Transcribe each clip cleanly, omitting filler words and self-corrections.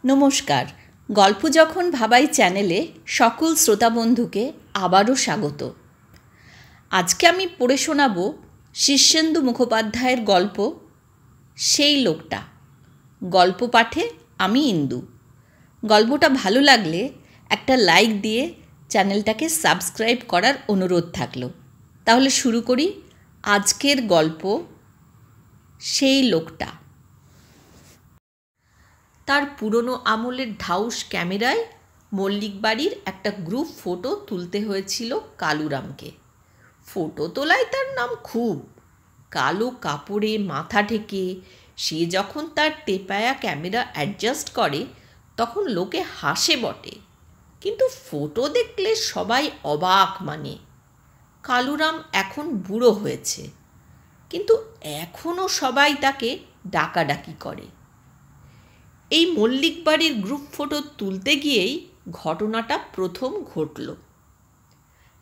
নমস্কার। গল্প যখন ভাবাই চ্যানেলে সকল শ্রোতা বন্ধুকে আবারও স্বাগত। আজকে আমি পড়ে শোনাব শীর্ষেন্দু মুখোপাধ্যায়ের গল্প সেই লোকটা। গল্প পাঠে আমি ইন্দু। গল্পটা ভালো লাগলে একটা লাইক দিয়ে চ্যানেলটাকে সাবস্ক্রাইব করার অনুরোধ থাকলো। তাহলে শুরু করি আজকের গল্প সেই লোকটা। তার পুরনো আমলের ঢাউস ক্যামেরায় মল্লিক বাড়ির একটা গ্রুপ ফটো তুলতে হয়েছিল কালুরামকে। ফটো তোলায় তার নাম খুব। কালো কাপড়ে মাথা ঢেকে সে যখন তার টেপায়া ক্যামেরা অ্যাডজাস্ট করে তখন লোকে হাসে বটে, কিন্তু ফটো দেখলে সবাই অবাক। মানে কালুরাম এখন বুড়ো হয়েছে, কিন্তু এখনও সবাই তাকে ডাকাডাকি করে। এই মল্লিক বাড়ির গ্রুপ ফটো তুলতে গিয়েই ঘটনাটা প্রথম ঘটল,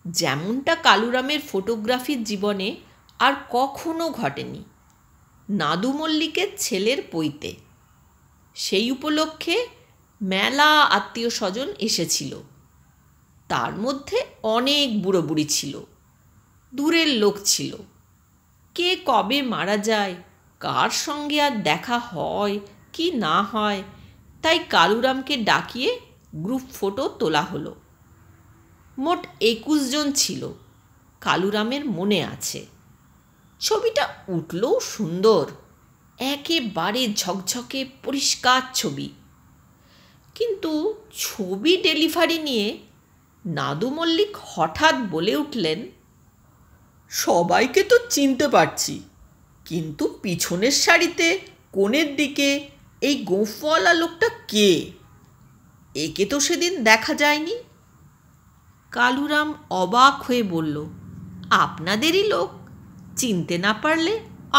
যেমনটা কালুরামের ফটোগ্রাফির জীবনে আর কখনো ঘটেনি। নাদু মল্লিকের ছেলের পৈতে। সেই উপলক্ষে মেলা আত্মীয় স্বজন এসেছিল। তার মধ্যে অনেক বুড়ো বুড়ি ছিল, দূরের লোক ছিল। কে কবে মারা যায়, কার সঙ্গে আর দেখা হয় কি না হয়, তাই কালুরামকে ডাকিয়ে গ্রুপ ফটো তোলা হলো। মোট 21 জন ছিল, কালুরামের মনে আছে। ছবিটা উঠলেও সুন্দর, একেবারে ঝকঝকে পরিষ্কার ছবি। কিন্তু ছবি ডেলিভারি নিয়ে নাদু মল্লিক হঠাৎ বলে উঠলেন, সবাইকে তো চিনতে পারছি, কিন্তু পিছনের সারিতে কোণের দিকে এই গোঁফওয়ালা লোকটা কে? একে তো সেদিন দেখা যায়নি। কালুরাম অবাক হয়ে বলল, আপনাদেরই লোক, চিনতে না পারলে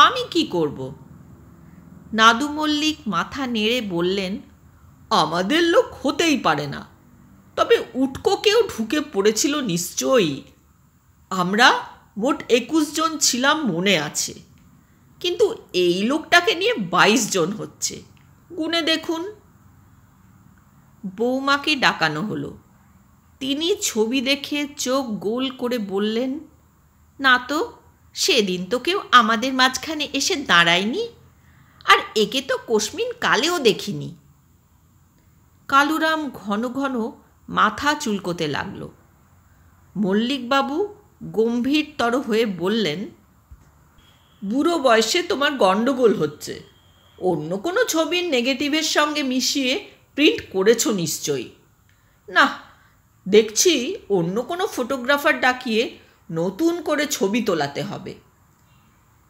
আমি কি করব? নাদু মল্লিক মাথা নেড়ে বললেন, আমাদের লোক হতেই পারে না, তবে উটকো কেউ ঢুকে পড়েছিল নিশ্চয়ই। আমরা মোট 21 জন ছিলাম মনে আছে, কিন্তু এই লোকটাকে নিয়ে 22 জন হচ্ছে। গুনে দেখুন। বৌমাকে ডাকানো হলো। তিনি ছবি দেখে চোখ গোল করে বললেন, না তো, সেদিন তো কেউ আমাদের মাঝখানে এসে দাঁড়ায়নি, আর একে তো কোশমিন কালেও দেখিনি। কালুরাম ঘন ঘন মাথা চুলকোতে লাগল। মল্লিকবাবু গম্ভীরতর হয়ে বললেন, বুড়ো বয়সে তোমার গণ্ডগোল হচ্ছে। অন্য কোনো ছবির নেগেটিভের সঙ্গে মিশিয়ে প্রিন্ট করেছো নিশ্চয়ই। না, দেখছি অন্য কোনো ফটোগ্রাফার ডাকিয়ে নতুন করে ছবি তোলাতে হবে।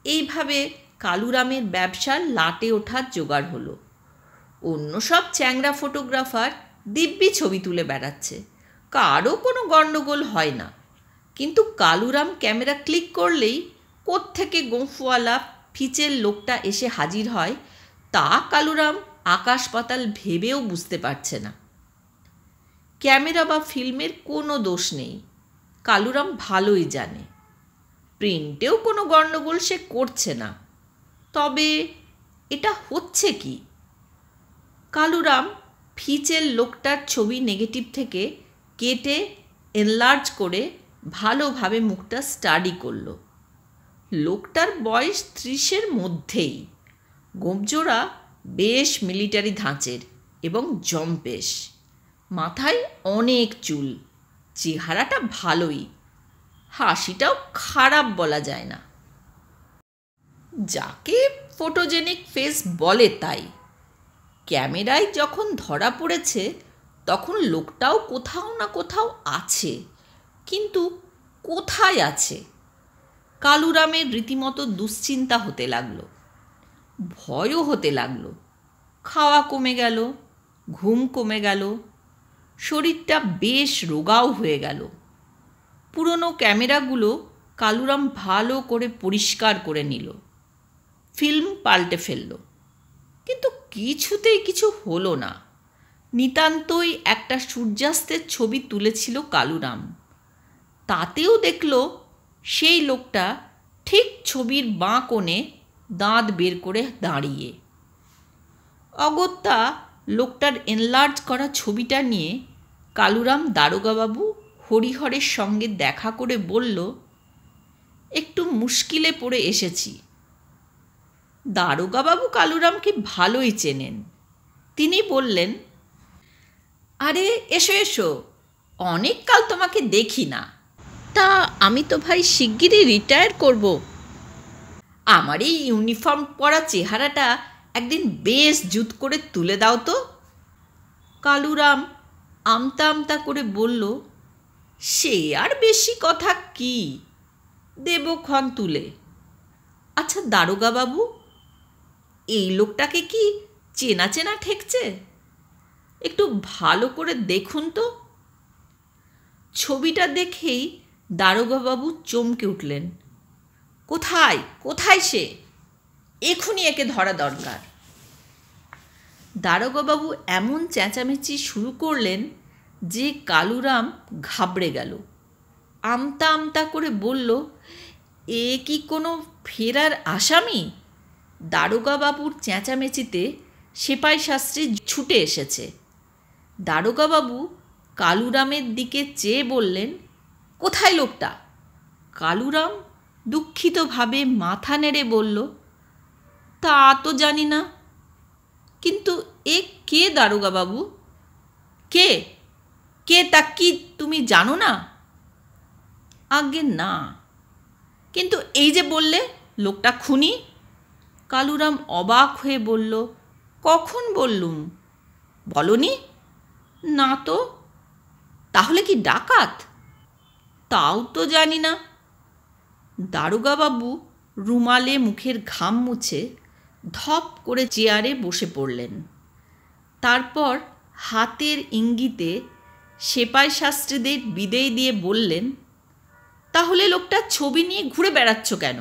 এইভাবে কালুরামের ব্যবসার লাটে ওঠার জোগাড় হলো। অন্য সব চ্যাংড়া ফটোগ্রাফার দিব্যি ছবি তুলে বেড়াচ্ছে, কারও কোনো গণ্ডগোল হয় না। কিন্তু কালুরাম ক্যামেরা ক্লিক করলেই কোত্থেকে গোঁফওয়ালা ফিচের লোকটা এসে হাজির হয় তা কালুরাম আকাশ পাতাল ভেবেও বুঝতে পারছে না। ক্যামেরা বা ফিল্মের কোনো দোষ নেই, কালুরাম ভালোই জানে। প্রিন্টেও কোনো গণ্ডগোল সে করছে না। তবে এটা হচ্ছে কি? কালুরাম ফিচের লোকটার ছবি নেগেটিভ থেকে কেটে এনলার্জ করে ভালোভাবে মুখটা স্টাডি করল। লোকটার বয়স 30-এর মধ্যেই, গোঁপজোড়া বেশ মিলিটারি ধাঁচের এবং জম্পেশ। মাথায় অনেক চুল, চেহারাটা ভালোই, হাসিটাও খারাপ বলা যায় না। যাকে ফটোজেনিক ফেস বলে তাই। ক্যামেরায় যখন ধরা পড়েছে তখন লোকটাও কোথাও না কোথাও আছে, কিন্তু কোথায় আছে? কালুরামের রীতিমতো দুশ্চিন্তা হতে লাগলো, ভয়ও হতে লাগলো। খাওয়া কমে গেল, ঘুম কমে গেল, শরীরটা বেশ রোগাও হয়ে গেল। পুরনো ক্যামেরাগুলো কালুরাম ভালো করে পরিষ্কার করে নিল, ফিল্ম পাল্টে ফেলল, কিন্তু কিছুতেই কিছু হলো না। নিতান্তই একটা সূর্যাস্তের ছবি তুলেছিল কালুরাম, তাতেও দেখল সেই লোকটা ঠিক ছবির বাঁ কোণে দাঁত বের করে দাঁড়িয়ে। অগত্যা লোকটার এনলার্জ করা ছবিটা নিয়ে কালুরাম দারোগাবাবু হরিহরের সঙ্গে দেখা করে বলল, একটু মুশকিলে পড়ে এসেছি। দারোগাবাবু কালুরামকে ভালোই চেনেন। তিনি বললেন, আরে এসো এসো, অনেক কাল তোমাকে দেখি না। তা আমি তো ভাই শিগগিরই রিটায়ার করব। আমার এই ইউনিফর্ম পরা চেহারাটা একদিন বেশ জুত করে তুলে দাও তো। কালুরাম আমতা আমতা করে বলল, সে আর বেশি কথা কি, দেবক্ষণ তুলে। আচ্ছা দারোগাবাবু, এই লোকটাকে কি চেনা চেনা ঠেকছে? একটু ভালো করে দেখুন তো। ছবিটা দেখেই দারোগাবাবু চমকে উঠলেন। কোথায় কোথায় সে? এখনই একে ধরা দরকার। দারোগাবাবু এমন চেঁচামেচি শুরু করলেন যে কালুরাম ঘাবড়ে গেল। আমতা আমতা করে বলল, এ কি কোনো ফেরার আসামি? দারোগাবাবুর চেঁচামেচিতে সেপাই শাস্ত্রী ছুটে এসেছে। দারোগাবাবু কালুরামের দিকে চেয়ে বললেন, কোথায় লোকটা? কালুরাম দুঃখিতভাবে মাথা নেড়ে বলল, তা তো জানি না। কিন্তু এ কে দারোগাবাবু? কে কে তা কি তুমি জানো না? আজ্ঞে না। কিন্তু এই যে বললে লোকটা খুনি। কালুরাম অবাক হয়ে বলল, কখন বললুম? বলনি? না তো। তাহলে কি ডাকাত? তাও তো জানি না। দারোগাবাবু রুমালে মুখের ঘাম মুছে ধপ করে চেয়ারে বসে পড়লেন। তারপর হাতের ইঙ্গিতে সেপাই শাস্ত্রীদের বিদেয় দিয়ে বললেন, তাহলে লোকটার ছবি নিয়ে ঘুরে বেড়াচ্ছ কেন?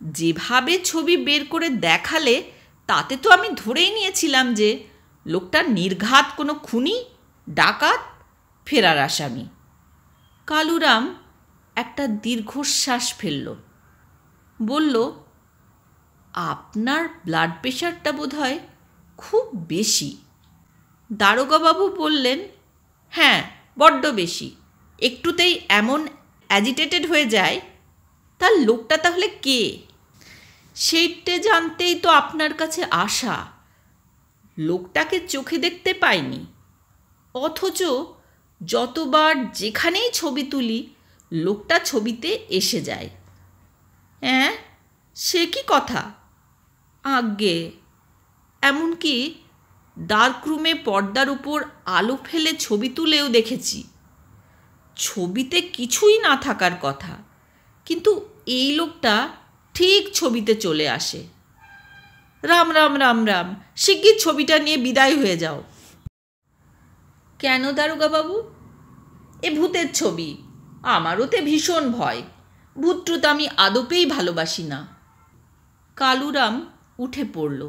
যেভাবে ছবি বের করে দেখালে তাতে তো আমি ধরেই নিয়েছিলাম যে লোকটা নির্ঘাত কোনো খুনি, ডাকাত, ফেরার আসামি। কালুরাম একটা দীর্ঘশ্বাস ফেলল। বলল, আপনার ব্লাড প্রেশারটা বোধহয় খুব বেশি। দারোগাবাবু বললেন, হ্যাঁ বড্ড বেশি, একটুতেই এমন অ্যাজিটেটেড হয়ে যায়। তার লোকটা তাহলে কে? সেইটে জানতেই তো আপনার কাছে আসা। লোকটাকে চোখে দেখতে পাইনি, অথচ যতবার যেখানেই ছবি তুলি লোকটা ছবিতে এসে যায়। হ্যাঁ, সে কি কথা? আজ্ঞে, এমনকি ডার্ক রুমে পর্দার উপর আলো ফেলে ছবি তুলেও দেখেছি। ছবিতে কিছুই না থাকার কথা, কিন্তু এই লোকটা ঠিক ছবিতে চলে আসে। রাম রাম রাম রাম, শিগগির ছবিটা নিয়ে বিদায় হয়ে যাও। কেন দারোগাবাবু? এ ভূতের ছবি, আমারও তে ভীষণ ভয়। ভূতটুত আমি আদপেই ভালোবাসি না। কালুরাম উঠে পড়ল।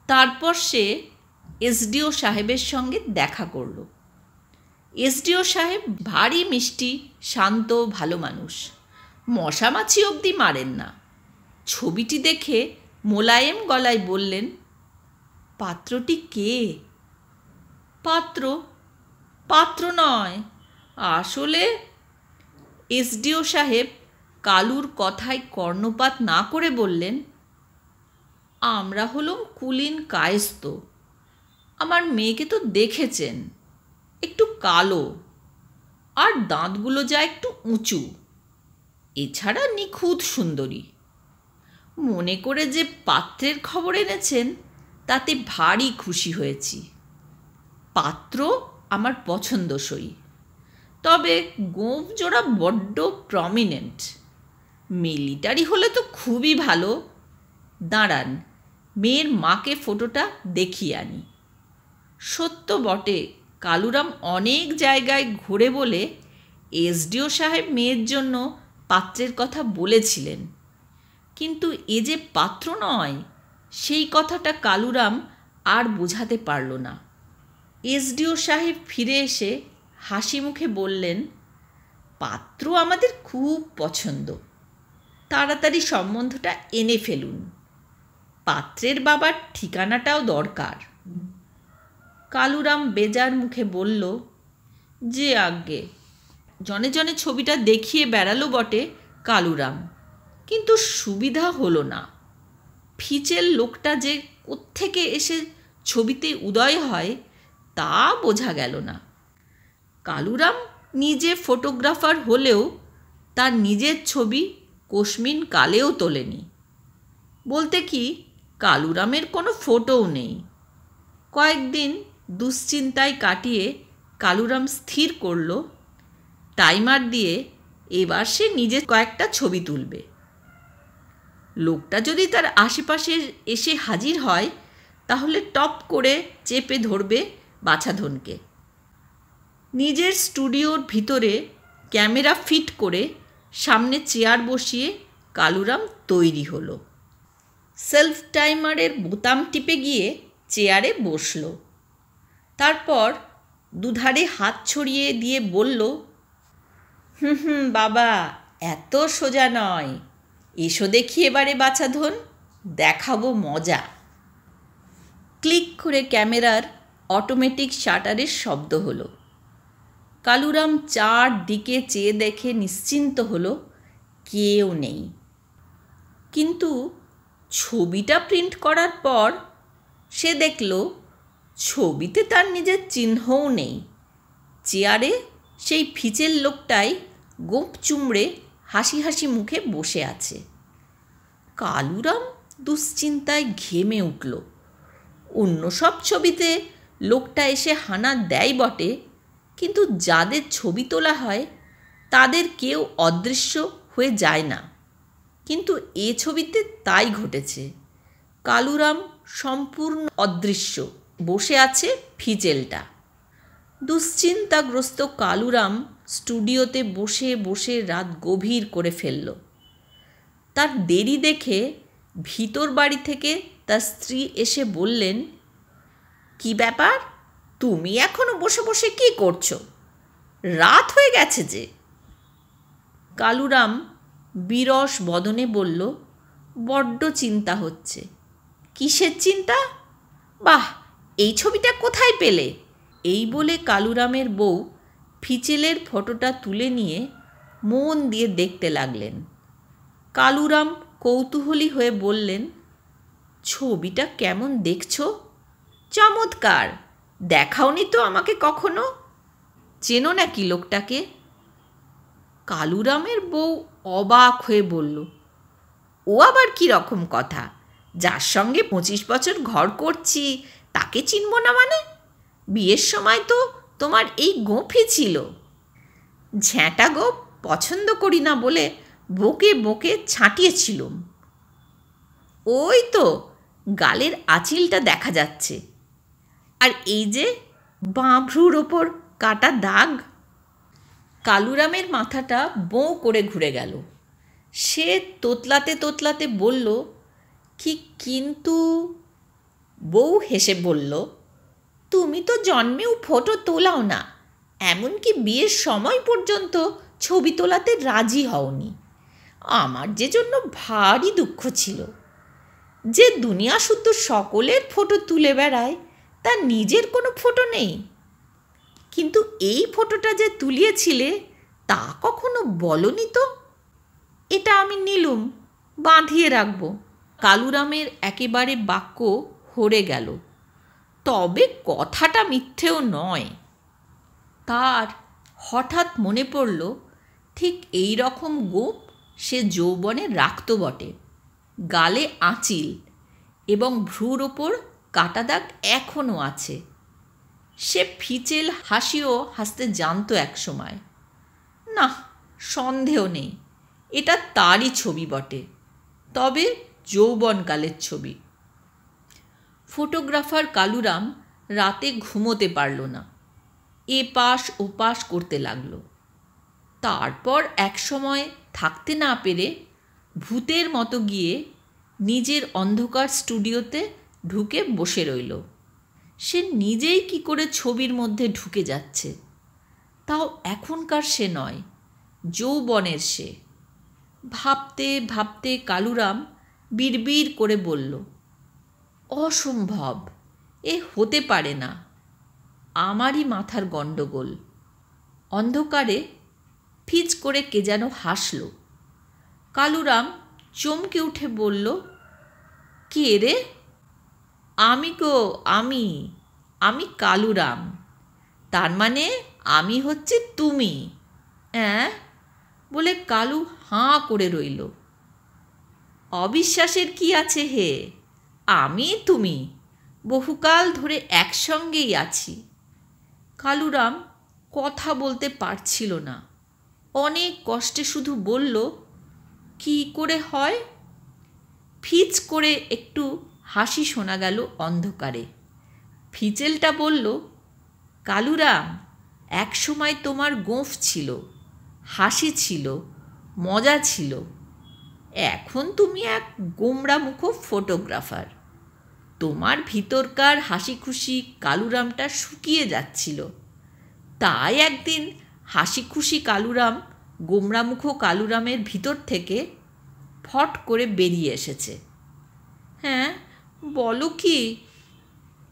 তারপর সে এসডিও সাহেবের সঙ্গে দেখা করল। এসডিও সাহেব ভারী মিষ্টি, শান্ত, ভালো মানুষ। মশামাছি অবধি মারেন না। ছবিটি দেখে মোলায়েম গলায় বললেন, পাত্রটি কে? পাত্র? পাত্র নয়, আসলে। এসডিও সাহেব কালুর কথায় কর্ণপাত না করে বললেন, আমরা হলুম কুলীন কায়স্থ। আমার মেয়েকে তো দেখেছেন, একটু কালো, আর দাঁতগুলো যা একটু উঁচু। এছাড়া নিখুঁত সুন্দরী। মনে করে যে পাত্রের খবর এনেছেন তাতে ভারী খুশি হয়েছি। পাত্র আমার পছন্দসই, তবে গোঁফ জোড়া বড্ড প্রমিনেন্ট। মিলিটারি হলে তো খুবই ভালো। দাঁড়ান, মেয়ের মাকে ফটোটা দেখিয়ে আনি। সত্য বটে, কালুরাম অনেক জায়গায় ঘুরে বলে এসডিও সাহেব মেয়ের জন্য পাত্রের কথা বলেছিলেন, কিন্তু এ যে পাত্র নয় সেই কথাটা কালুরাম আর বোঝাতে পারল না। এসডিও সাহেব ফিরে এসে হাসি মুখে বললেন, পাত্র আমাদের খুব পছন্দ, তাড়াতাড়ি সম্বন্ধটা এনে ফেলুন। পাত্রের বাবার ঠিকানাটাও দরকার। কালুরাম বেজার মুখে বলল, যে আজ্ঞে। জনে জনে ছবিটা দেখিয়ে বেড়ালো বটে কালুরাম, কিন্তু সুবিধা হলো না। ফিচেল লোকটা যে কোত্থেকে এসে ছবিতে উদয় হয় তা বোঝা গেল না। কালুরাম নিজে ফটোগ্রাফার হলেও তার নিজের ছবি কোশমিন কালেও তোলেনি। বলতে কি, কালুরামের কোনো ফটোও নেই। কয়েকদিন দুশ্চিন্তায় কাটিয়ে কালুরাম স্থির করল টাইমার দিয়ে এবার সে নিজে কয়েকটা ছবি তুলবে। লোকটা যদি তার আশেপাশে এসে হাজির হয় তাহলে টপ করে চেপে ধরবে বাছাধনকে। নিজের স্টুডিওর ভিতরে ক্যামেরা ফিট করে সামনে চেয়ার বসিয়ে কালুরাম তৈরি হলো। সেলফ টাইমারের বোতাম টিপে গিয়ে চেয়ারে বসল। তারপর দুধারে হাত ছড়িয়ে দিয়ে বলল, বাবা, এত সোজা নয়। এসো দেখি এবারে বাছাধন, দেখাবো মজা। ক্লিক করে ক্যামেরার অটোমেটিক শাটারের শব্দ হলো। কালুরাম চারদিকে চেয়ে দেখে নিশ্চিন্ত হলো কেউ নেই। কিন্তু ছবিটা প্রিন্ট করার পর সে দেখল ছবিতে তার নিজের চিহ্নও নেই। চেয়ারে সেই ফিচেল লোকটাই গোঁফ চুমড়ে হাসি হাসি মুখে বসে আছে। কালুরাম দুশ্চিন্তায় ঘেমে উঠল। অন্য সব ছবিতে লোকটা এসে হানা দেয় বটে, কিন্তু যাদের ছবি তোলা হয় তাদের কেউ অদৃশ্য হয়ে যায় না। কিন্তু এ ছবিতে তাই ঘটেছে। কালুরাম সম্পূর্ণ অদৃশ্য, বসে আছে ফিচেলটা। দুশ্চিন্তাগ্রস্ত কালুরাম স্টুডিওতে বসে বসে রাত গভীর করে ফেলল। তার দেরি দেখে ভিতর বাড়ি থেকে তার স্ত্রী এসে বললেন, কি ব্যাপার, তুমি এখনো বসে বসে কি করছো? রাত হয়ে গেছে যে। কালুরাম বিরস বদনে বলল, বড্ড চিন্তা হচ্ছে। কিসের চিন্তা? বাহ, এই ছবিটা কোথায় পেলে? এই বলে কালুরামের বউ ফিচেলের ফটোটা তুলে নিয়ে মন দিয়ে দেখতে লাগলেন। কালুরাম কৌতূহলী হয়ে বললেন, ছবিটা কেমন দেখছো? চমৎকার, দেখাওনি তো আমাকে কখনো। চেনো নাকি লোকটাকে? কালুরামের বউ অবাক হয়ে বলল, ও আবার কী রকম কথা? যার সঙ্গে 25 বছর ঘর করছি তাকে চিনব না মানে? বিয়ের সময় তো তোমার এই গোঁফই ছিল। ঝ্যাঁটা গোঁফ পছন্দ করি না বলে বকে বকে ছাঁটিয়েছিলুম। ওই তো গালের আঁচিলটা দেখা যাচ্ছে, আর এই যে বাঁ ভ্রুর ওপর কাটা দাগ। কালুরামের মাথাটা বোঁ করে ঘুরে গেল। সে তোতলাতে তোতলাতে বলল, কিন্তু? বউ হেসে বলল, তুমি তো জন্মেও ফটো তোলাও না, এমনকি বিয়ের সময় পর্যন্ত ছবি তোলাতে রাজি হওনি। আমার যে জন্য ভারী দুঃখ ছিল। যে দুনিয়া শুদ্ধ সকলের ফটো তুলে বেড়ায়, তার নিজের কোনো ফটো নেই। কিন্তু এই ফটোটা যে তুলিয়েছিলে তা কখনো বলনি তো। এটা আমি নিলুম, বাঁধিয়ে রাখব। কালুরামের একেবারে বাক্য হরে গেল। তবে কথাটা মিথ্যেও নয়। তার হঠাৎ মনে পড়ল, ঠিক এই রকম গোঁফ সে যৌবনে রাখত বটে। গালে আঁচিল এবং ভ্রুর ওপর কাটা দাগ এখনও আছে। সে ফিচেল হাসিও হাসতে জানত একসময়। না, সন্দেহ নেই, এটা তারই ছবি বটে, তবে যৌবনকালের ছবি। ফটোগ্রাফার কালুরাম রাতে ঘুমোতে পারল না। এপাশ ওপাশ করতে লাগল। তারপর একসময় থাকতে না পেরে ভূতের মতো গিয়ে নিজের অন্ধকার স্টুডিওতে ঢুকে বসে রইল। সে নিজেই কি করে ছবির মধ্যে ঢুকে যাচ্ছে, তাও এখনকার সে নয়, যৌবনের সে। ভাবতে ভাবতে কালুরাম বিড়বিড় করে বলল, অসম্ভব, এ হতে পারে না। আমারই মাথার গণ্ডগোল। অন্ধকারে ফিচ করে কে যেন হাসল। কালুরাম চমকে উঠে বলল, কে রে? আমি গো, আমি কালুরাম। তার মানে আমি হচ্ছে তুমি? হ্যাঁ বলে কালু হাঁ করে রইল। অবিশ্বাসের কি আছে হে, আমি তুমি বহুকাল ধরে একসঙ্গেই আছি। কালুরাম কথা বলতে পারছিল না। অনেক কষ্টে শুধু বলল, কি করে হয়? ফিচ করে একটু হাসি শোনা গেল অন্ধকারে। ফিচেলটা বলল, কালুরাম, এক সময় তোমার গোঁফ ছিল, হাসি ছিল, মজা ছিল। এখন তুমি এক গোমড়ামুখো ফটোগ্রাফার। তোমার ভিতরকার হাসি খুশি কালুরামটা শুকিয়ে যাচ্ছিল। তাই একদিন হাসি খুশি কালুরাম গোমড়ামুখো কালুরামের ভিতর থেকে ফট করে বেরিয়ে এসেছে। হ্যাঁ বলো কি?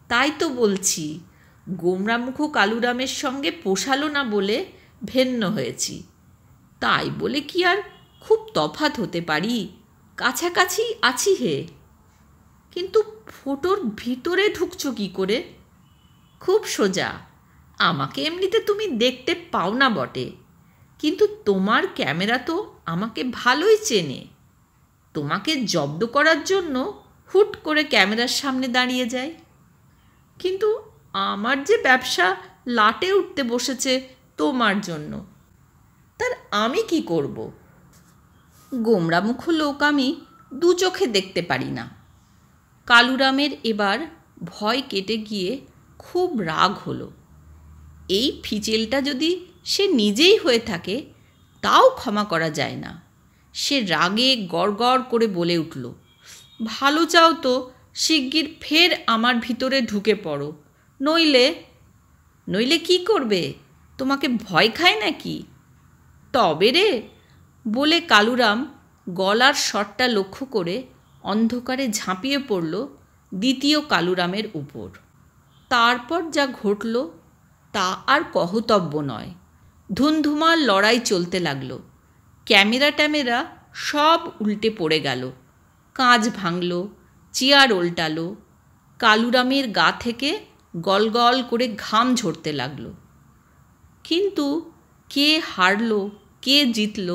তাই তো বলছি, গোমড়ামুখো কালুরামের সঙ্গে পোষালো না বলে ভিন্ন হয়েছি। তাই বলে কি আর খুব তফাৎ হতে পারি? কাছাকাছি আছি হে। কিন্তু ফটোর ভিতরে ঢুকছো কী করে? খুব সোজা। আমাকে এমনিতে তুমি দেখতে পাও না বটে, কিন্তু তোমার ক্যামেরা তো আমাকে ভালোই চেনে। তোমাকে জব্দ করার জন্য হুট করে ক্যামেরার সামনে দাঁড়িয়ে যায়। কিন্তু আমার যে ব্যবসা লাটে উঠতে বসেছে তোমার জন্য, তার আমি কি করব? গোমড়ামুখো লোক আমি দু চোখে দেখতে পারি না। কালুরামের এবার ভয় কেটে গিয়ে খুব রাগ হলো। এই ফিচেলটা যদি সে নিজেই হয়ে থাকে তাও ক্ষমা করা যায় না। সে রাগে গড়গড় করে বলে উঠল, ভালো চাও তো শিগগির ফের আমার ভিতরে ঢুকে পড়ো, নইলে কি করবে? তোমাকে ভয় খায় নাকি? তবে রে বলে কালুরাম গলার স্বরটা লক্ষ্য করে অন্ধকারে ঝাঁপিয়ে পড়ল দ্বিতীয় কালুরামের উপর। তারপর যা ঘটল তা আর কহতব্য নয়। ধুন্ধুমার লড়াই চলতে লাগল। ক্যামেরা সব উল্টে পড়ে গেল, কাঁচ ভাঙল, চেয়ার ওল্টালো। কালুরামের গা থেকে গলগল করে ঘাম ঝরতে লাগল। কিন্তু কে হারল কে জিতল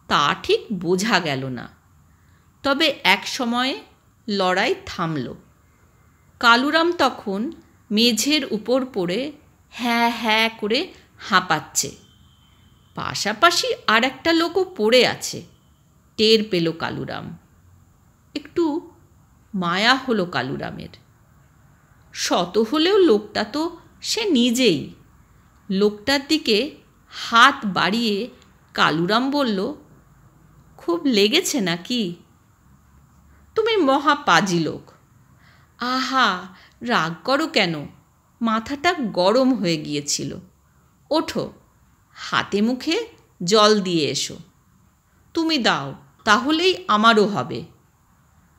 তা ঠিক বোঝা গেল না। তবে এক সময়ে লড়াই থামল। কালুরাম তখন মেঝের উপর পড়ে হ্যাঁ হ্যাঁ করে হাঁপাচ্ছে। পাশাপাশি আর একটা লোকও পড়ে আছে। টের পেল কালুরাম। একটু মায়া হলো কালুরামের। শত হলেও লোকটা তো সে নিজেই। লোকটার দিকে হাত বাড়িয়ে কালুরাম বলল, খুব লেগেছে নাকি? তুমি মহা পাজি লোক। আহা, রাগ করো কেন? মাথাটা গরম হয়ে গিয়েছিল। ওঠো, হাতে মুখে জল দিয়ে এসো। তুমি দাও, তাহলেই আমারও হবে।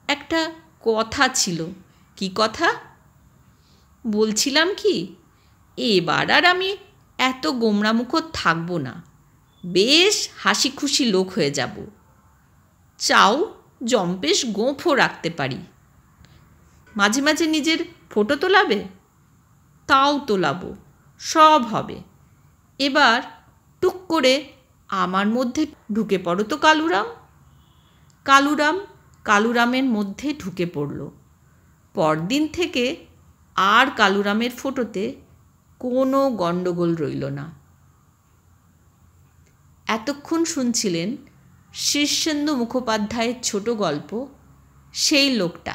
একটা কথা ছিল। কি কথা? বলছিলাম কি, এবার আর আমি এত গোমড়ামুখো থাকব না। বেশ হাসি খুশি লোক হয়ে যাব। চাও জম্পেশ গোঁফও রাখতে পারি। মাঝে মাঝে নিজের ফটো তোলাবে? তাও তোলাবো, সব হবে। এবার টুক করে আমার মধ্যে ঢুকে পড়ো তো কালুরাম। কালুরামের মধ্যে ঢুকে পড়ল। পরদিন থেকে আর কালুরামের ফটোতে কোনো গণ্ডগোল রইল না। এতক্ষণ শুনছিলেন শীর্ষেন্দু মুখোপাধ্যায়ের ছোট গল্প সেই লোকটা।